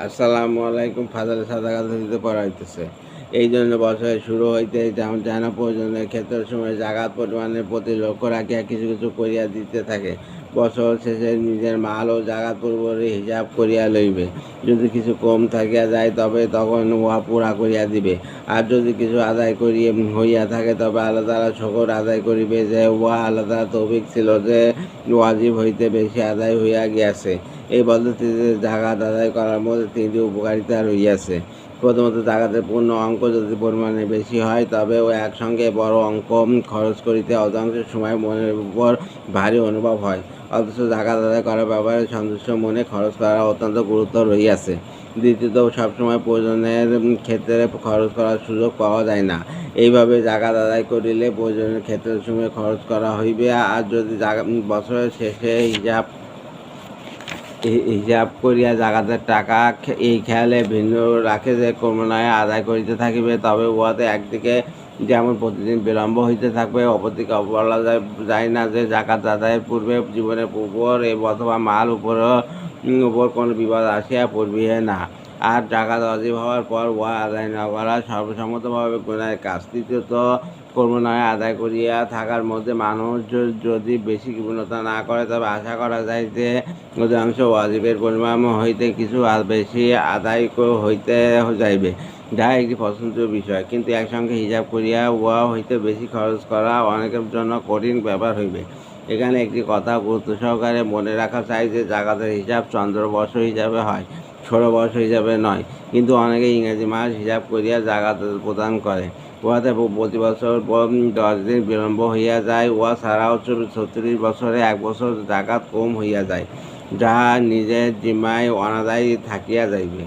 আসসালামু আলাইকুম। ফাজালে সাদাকাত দিতে পড়া হইতেছে। এই জন্য বছরের শুরু হইতে যেমন যেন প্রয়োজনের ক্ষেত্রের সময় জাগাত পরিমাণের প্রতি লক্ষ্য রাখিয়া কিছু কিছু করিয়া দিতে থাকে। বছর শেষে নিজের মাল ও জাগাত পূর্বরই হিসাব করিয়া লইবে। যদি কিছু কম থাকিয়া যায় তবে তখন উহা পুরা করিয়া দিবে। আর যদি কিছু আদায় করিয়া হইয়া থাকে তবে আল্লাহ তাআলা শকর আদায় করিবে যে উহা আল্লাহ তাআলার তৌফিক ছিল যে ওয়াজিব হইতে বেশি আদায় হইয়া গিয়াছে। এই পদ্ধতিতে জাকাত আদায় করার মধ্যে তিনটি উপকারিতা রহিয়াছে। প্রথমত, জাকাতের পূর্ণ অঙ্ক যদি পরিমাণে বেশি হয় তবে ও একসঙ্গে বড় অঙ্ক খরচ করিতে অধিকাংশ সময় মনের উপর ভারী অনুভব হয়। অথচ জাকাত আদায় করার ব্যাপারে সন্তুষ্ট মনে খরচ করা অত্যন্ত গুরুত্ব রহিয়াছে। দ্বিতীয়ত, সবসময় প্রয়োজনের ক্ষেত্রে খরচ করার সুযোগ পাওয়া যায় না। এইভাবে জাকাত আদায় করিলে প্রয়োজনের ক্ষেত্রের সময় খরচ করা হইবে। আর যদি বছরের শেষে হিসাব করিয়া জাকাতের টাকা এই খেয়ালে ভিন্ন রাখে যে ক্রমান্বয়ে আদায় করিতে থাকিবে, তবে উহাতে একদিকে যেমন প্রতিদিন বিলম্ব হইতে থাকবে, অপরদিকে বলা যায় না যে জাকাত আদায়ের পূর্বে জীবনের উপর অথবা মাল উপর কোনো বিপদ আসিয়া পড়বিহে না। আর জাকাত ওয়াজিব হওয়ার পর উহা আদায় না করা সর্বসম্মতভাবে গুনাহের কাজ। তৃতীয়ত, ক্রমান্বয়ে আদায় করিয়া থাকার মধ্যে মানুষ যদি বেশি কৃপণতা না করে তবে আশা করা যায় যে অধিকাংশ ওয়াজিবের পরিমাণ হইতে কিছু বেশি আদায় হইতে যাইবে, যাহা একটি পছন্দনীয় বিষয়। কিন্তু একসঙ্গে হিসাব করিয়া উহা হইতে বেশি খরচ করা অনেকের জন্য কঠিন ব্যাপার হইবে। এখানে একটি কথা গুরুত্ব সহকারে মনে রাখা চাই যে জাকাতের হিসাব চন্দ্রবর্ষ হিসাবে হয়, 16 বর্ষ হিসাবে নয়। কিন্তু অনেকে ইংরেজি মাস হিসাব করিয়া জাকাত প্রদান করে। উহাতে প্রতি বছর 10 দিন বিলম্ব হইয়া যায়। উহা ছাড়াও 36 বছরে 1 বছর জাকাত কম হইয়া যায়, যাহা নিজের জিম্মায় অনাদায়ী থাকিয়া যাইবে।